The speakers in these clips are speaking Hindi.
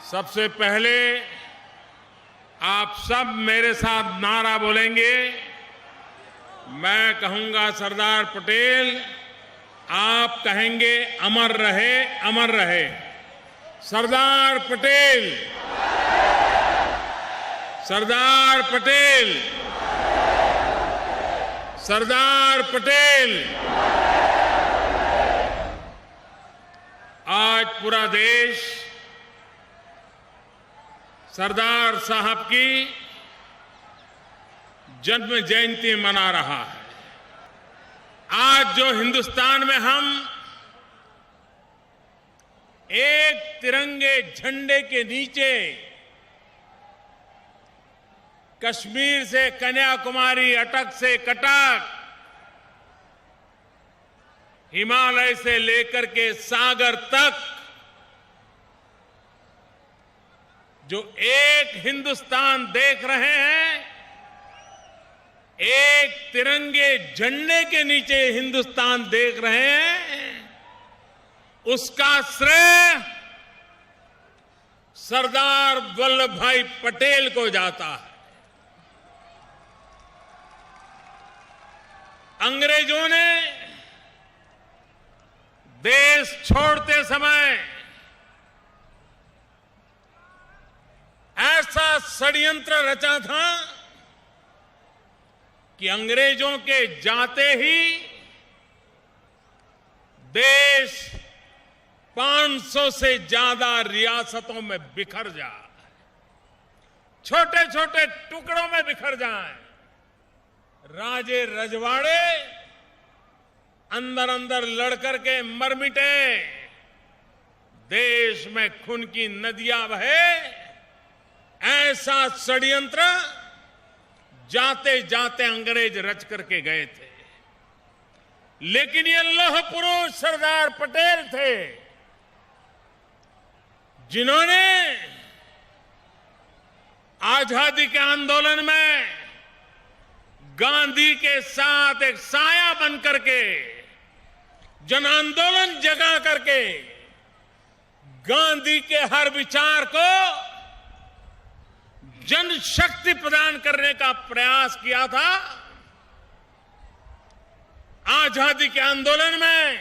सबसे पहले आप सब मेरे साथ नारा बोलेंगे। मैं कहूंगा सरदार पटेल, आप कहेंगे अमर रहे, अमर रहे। सरदार पटेल, सरदार पटेल, सरदार पटेल। आज पूरा देश सरदार साहब की जन्म जयंती मना रहा है। आज जो हिंदुस्तान में हम एक तिरंगे झंडे के नीचे कश्मीर से कन्याकुमारी, अटक से कटक, हिमालय से लेकर के सागर तक जो एक हिंदुस्तान देख रहे हैं, एक तिरंगे झंडे के नीचे हिंदुस्तान देख रहे हैं, उसका श्रेय सरदार वल्लभ भाई पटेल को जाता है। अंग्रेजों ने देश छोड़ते समय ऐसा षड्यंत्र रचा था कि अंग्रेजों के जाते ही देश 500 से ज्यादा रियासतों में बिखर जाए, छोटे छोटे टुकड़ों में बिखर जाए। राजे रजवाड़े अंदर अंदर लड़कर के मर मिटे, देश में खून की नदियां बहे। ऐसा षड्यंत्र जाते जाते अंग्रेज रच करके गए थे। लेकिन ये लौह पुरुष सरदार पटेल थे जिन्होंने आजादी के आंदोलन में गांधी के साथ एक साया बन करके, जन आंदोलन जगा करके गांधी के हर विचार को जनशक्ति प्रदान करने का प्रयास किया था। आजादी के आंदोलन में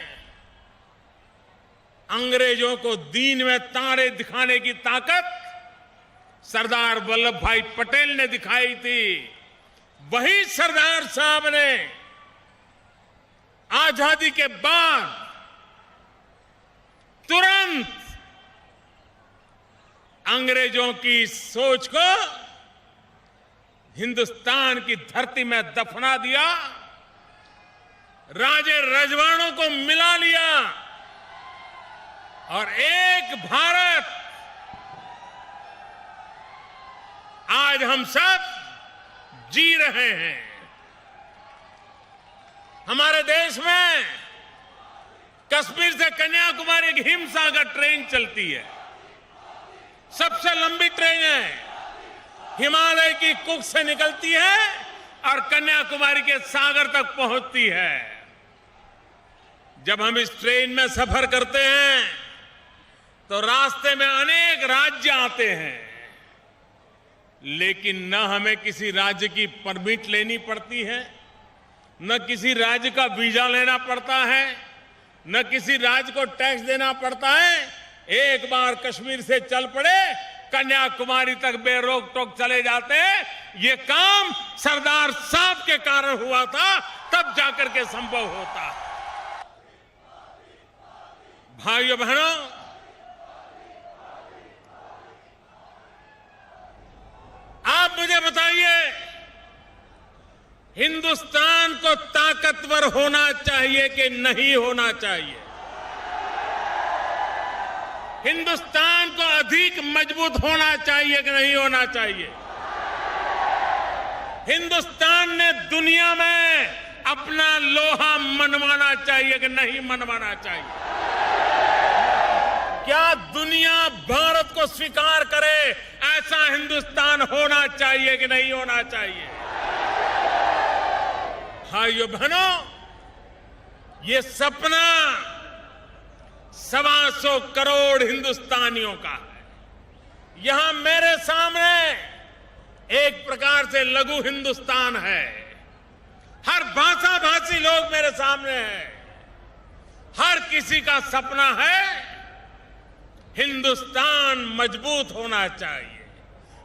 अंग्रेजों को दीन में तारे दिखाने की ताकत सरदार वल्लभ भाई पटेल ने दिखाई थी। वही सरदार साहब ने आजादी के बाद तुरंत अंग्रेजों की सोच को हिंदुस्तान की धरती में दफना दिया, राजे रजवाड़ों को मिला लिया और एक भारत आज हम सब जी रहे हैं। हमारे देश में कश्मीर से कन्याकुमारी की हिमसागर ट्रेन चलती है, सबसे लंबी ट्रेन है। हिमालय की कुक से निकलती है और कन्याकुमारी के सागर तक पहुंचती है। जब हम इस ट्रेन में सफर करते हैं तो रास्ते में अनेक राज्य आते हैं, लेकिन न हमें किसी राज्य की परमिट लेनी पड़ती है, न किसी राज्य का वीजा लेना पड़ता है, न किसी राज्य को टैक्स देना पड़ता है। एक बार कश्मीर से चल पड़े, कन्याकुमारी तक बेरोक टोक चले जाते हैं। ये काम सरदार साहब के कारण हुआ था, तब जाकर के संभव होता है। भाइयों बहनों, आप मुझे बताइए, हिंदुस्तान को ताकतवर होना चाहिए कि नहीं होना चाहिए? हिंदुस्तान को अधिक मजबूत होना चाहिए कि नहीं होना चाहिए? हिंदुस्तान ने दुनिया में अपना लोहा मनवाना चाहिए कि नहीं मनवाना चाहिए? क्या दुनिया भारत को स्वीकार करे, ऐसा हिंदुस्तान होना चाहिए कि नहीं होना चाहिए? भाइयों बहनों, ये सपना 125 करोड़ हिंदुस्तानियों का है। यहां मेरे सामने एक प्रकार से लघु हिंदुस्तान है। हर भाषा भाषी लोग मेरे सामने हैं। हर किसी का सपना है हिंदुस्तान मजबूत होना चाहिए,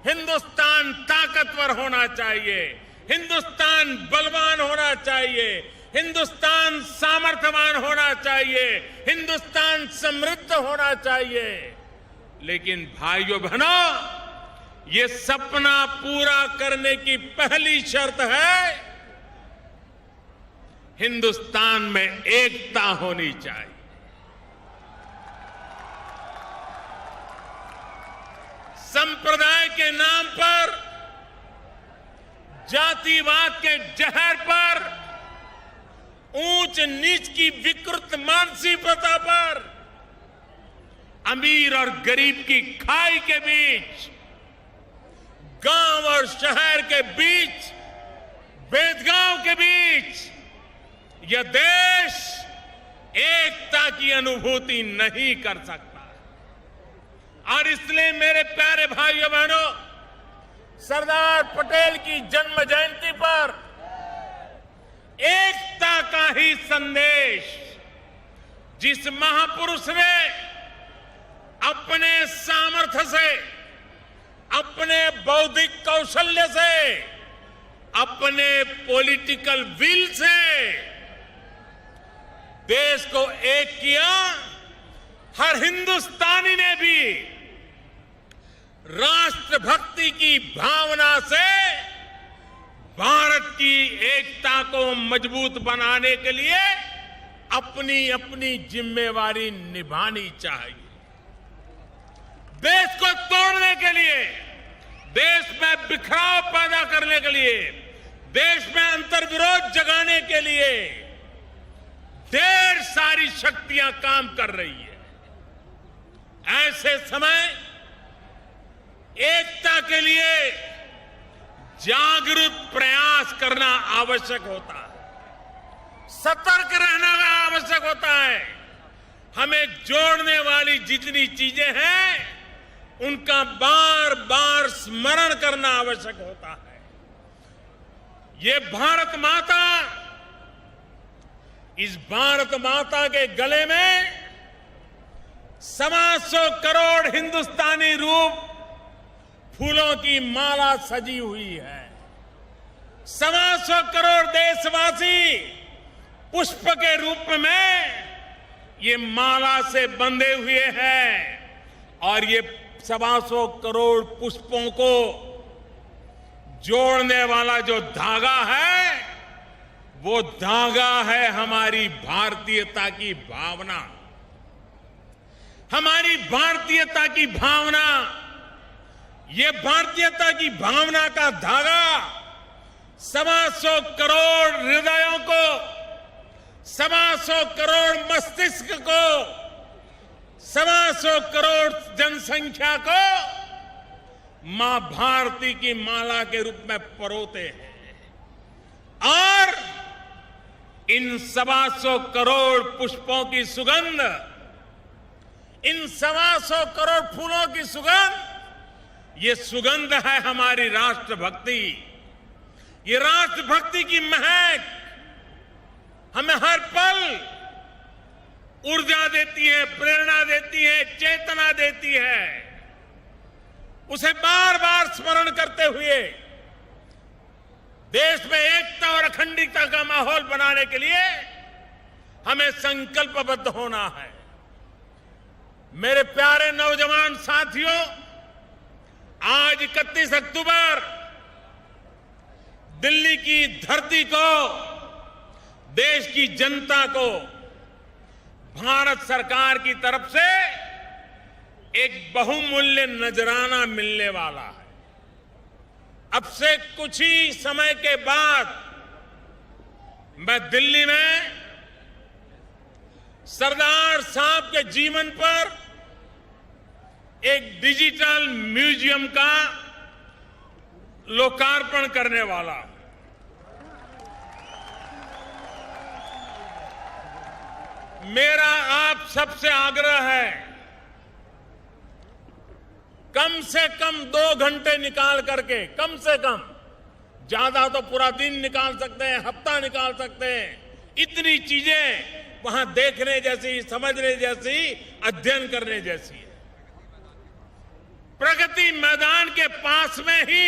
हिंदुस्तान ताकतवर होना चाहिए, हिंदुस्तान बलवान होना चाहिए, हिंदुस्तान सामर्थ्यवान होना चाहिए, हिंदुस्तान समृद्ध होना चाहिए। लेकिन भाइयों बहनों, ये सपना पूरा करने की पहली शर्त है हिंदुस्तान में एकता होनी चाहिए। संप्रदाय के नाम पर, जातिवाद के जहर पर, ऊंच नीच की विकृत मानसिकता पर, अमीर और गरीब की खाई के बीच, गांव और शहर के बीच, भेदभाव के बीच यह देश एकता की अनुभूति नहीं कर सकता। और इसलिए मेरे प्यारे भाइयों बहनों, सरदार पटेल की जन्म जयंती पर एकता का ही संदेश जिस महापुरुष ने अपने सामर्थ्य से, अपने बौद्धिक कौशल्य से, अपने पॉलिटिकल विल से देश को एक किया, हर हिंदुस्तानी ने भी राष्ट्रभक्ति की भावना से भारत की एकता को मजबूत बनाने के लिए अपनी अपनी जिम्मेवारी निभानी चाहिए। देश को तोड़ने के लिए, देश में बिखराव पैदा करने के लिए, देश में अंतर्विरोध जगाने के लिए ढेर सारी शक्तियां काम कर रही है। ऐसे समय एकता के लिए जागरूक प्रयास करना आवश्यक होता है, सतर्क रहना आवश्यक होता है। हमें जोड़ने वाली जितनी चीजें हैं उनका बार बार स्मरण करना आवश्यक होता है। ये भारत माता, इस भारत माता के गले में 125 करोड़ हिंदुस्तानी रूप फूलों की माला सजी हुई है। 125 करोड़ देशवासी पुष्प के रूप में ये माला से बंधे हुए हैं और ये 125 करोड़ पुष्पों को जोड़ने वाला जो धागा है वो धागा है हमारी भारतीयता की भावना। हमारी भारतीयता की भावना, ये भारतीयता की भावना का धागा 125 करोड़ हृदयों को, 125 करोड़ मस्तिष्क को, 125 करोड़ जनसंख्या को मां भारती की माला के रूप में परोते हैं। और इन 125 करोड़ पुष्पों की सुगंध, इन 125 करोड़ फूलों की सुगंध, ये सुगंध है हमारी राष्ट्रभक्ति। ये राष्ट्रभक्ति की महक हमें हर पल ऊर्जा देती है, प्रेरणा देती है, चेतना देती है। उसे बार बार स्मरण करते हुए देश में एकता और अखंडता का माहौल बनाने के लिए हमें संकल्पबद्ध होना है। मेरे प्यारे नौजवान साथियों, आज 31 अक्टूबर दिल्ली की धरती को, देश की जनता को भारत सरकार की तरफ से एक बहुमूल्य नजराना मिलने वाला है। अब से कुछ ही समय के बाद मैं दिल्ली में सरदार साहब के जीवन पर एक डिजिटल म्यूजियम का लोकार्पण करने वाला हूं। मेरा आप सबसे आग्रह है कम से कम 2 घंटे निकाल करके, कम से कम, ज्यादा तो पूरा दिन निकाल सकते हैं, हफ्ता निकाल सकते हैं, इतनी चीजें वहां देखने जैसी, समझने जैसी, अध्ययन करने जैसी है। प्रगति मैदान के पास में ही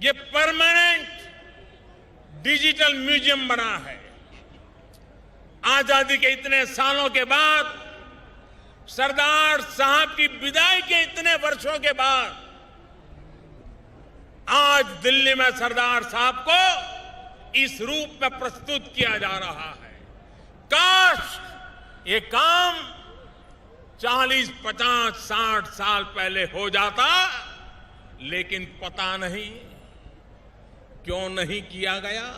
ये परमानेंट डिजिटल म्यूजियम बना है। आजादी के इतने सालों के बाद, सरदार साहब की विदाई के इतने वर्षों के बाद, आज दिल्ली में सरदार साहब को इस रूप में प्रस्तुत किया जा रहा है। काश ये काम 40, 50, 60 साल पहले हो जाता, लेकिन पता नहीं क्यों नहीं किया गया।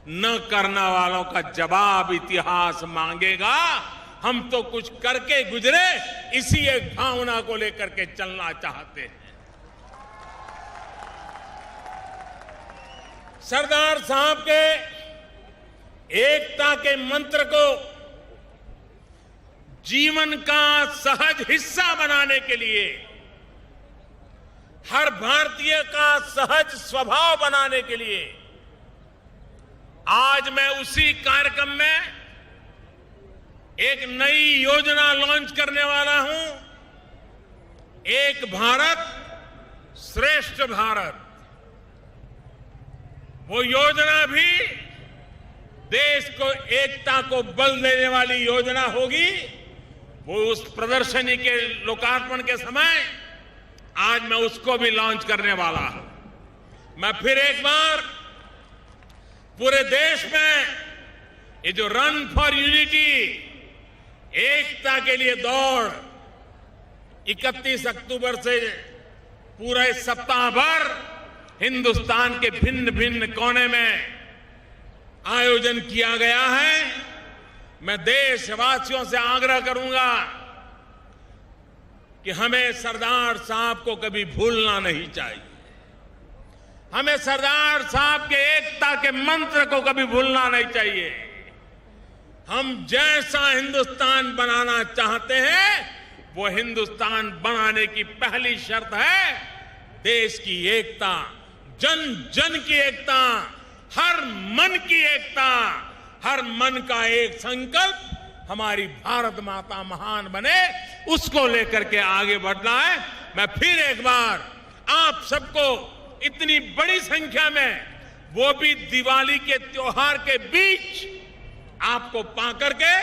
न करने वालों का जवाब इतिहास मांगेगा। हम तो कुछ करके गुजरे, इसी एक भावना को लेकर के चलना चाहते हैं। सरदार साहब के एकता के मंत्र को जीवन का सहज हिस्सा बनाने के लिए, हर भारतीय का सहज स्वभाव बनाने के लिए आज मैं उसी कार्यक्रम में एक नई योजना लॉन्च करने वाला हूं। एक भारत श्रेष्ठ भारत। वो योजना भी देश को एकता को बल देने वाली योजना होगी। वो उस प्रदर्शनी के लोकार्पण के समय आज मैं उसको भी लॉन्च करने वाला हूं। मैं फिर एक बार पूरे देश में ये जो रन फॉर यूनिटी, एकता के लिए दौड़, 31 अक्टूबर से पूरे सप्ताह भर हिंदुस्तान के भिन्न भिन्न कोने में आयोजन किया गया है। मैं देशवासियों से आग्रह करूंगा कि हमें सरदार साहब को कभी भूलना नहीं चाहिए। हमें सरदार साहब के एकता के मंत्र को कभी भूलना नहीं चाहिए। हम जैसा हिंदुस्तान बनाना चाहते हैं, वो हिंदुस्तान बनाने की पहली शर्त है देश की एकता, जन जन की एकता, हर मन की एकता, हर मन का एक संकल्प हमारी भारत माता महान बने, उसको लेकर के आगे बढ़ना है। मैं फिर एक बार आप सबको इतनी बड़ी संख्या में, वो भी दिवाली के त्योहार के बीच, आपको पाकर के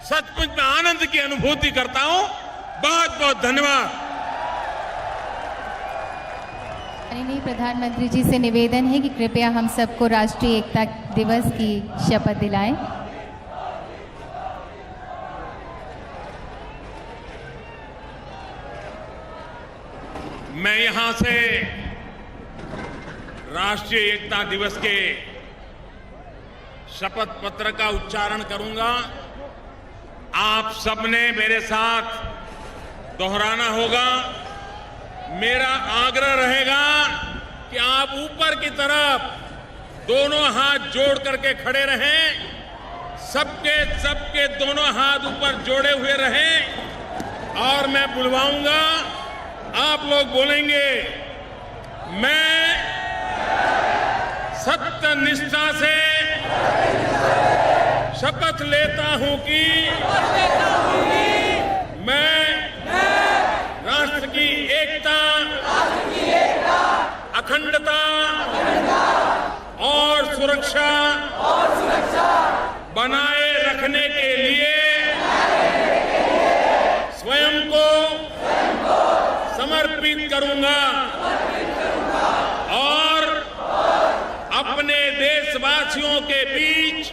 सचमुच में आनंद की अनुभूति करता हूं। बहुत बहुत धन्यवाद। माननीय प्रधानमंत्री जी से निवेदन है कि कृपया हम सबको राष्ट्रीय एकता दिवस की शपथ दिलाएं। मैं यहां से राष्ट्रीय एकता दिवस के शपथ पत्र का उच्चारण करूंगा। आप सबने मेरे साथ दोहराना होगा। मेरा आग्रह रहेगा कि आप ऊपर की तरफ दोनों हाथ जोड़ करके खड़े रहें। सबके दोनों हाथ ऊपर जोड़े हुए रहें और मैं बुलवाऊंगा, आप लोग बोलेंगे। मैं सत्य निष्ठा से शपथ लेता हूं कि मैं राष्ट्र की एकता, अखंडता और सुरक्षा बनाए रखने के लिए स्वयं को समर्पित करूंगा और अपने देशवासियों के बीच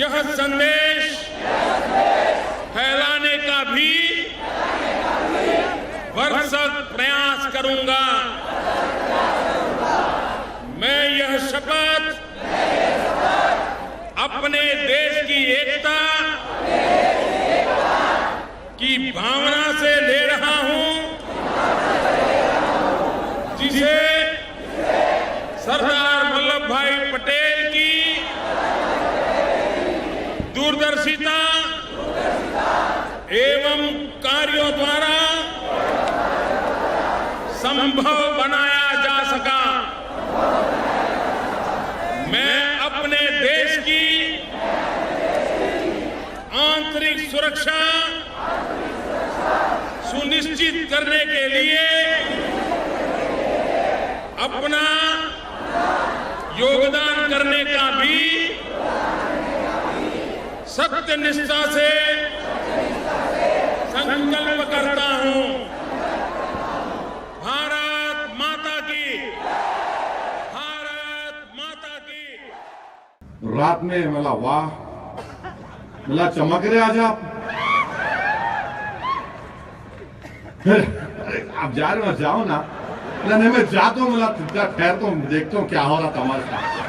यह संदेश फैलाने का भी भरसक प्रयास करूंगा। मैं यह शपथ अपने देश की एकता की भावना से ले रहा हूं, जिसे सरदार वल्लभ भाई पटेल की दूरदर्शिता, एवं कार्यों द्वारा संभव बनाया जा सका। मैं अपने देश की आंतरिक सुरक्षा सुनिश्चित करने के लिए अपना योगदान करने का भी सत्यनिष्ठा से संकल्प करता हूं। भारत माता की, भारत माता की। रात में मला वाह, मला चमक रहे आज आप। आप जा रहे हो, जाओ ना। नहीं, मैं जाता हूँ, मला ठहरता हूँ, देखता हूँ क्या हो रहा तमाशा।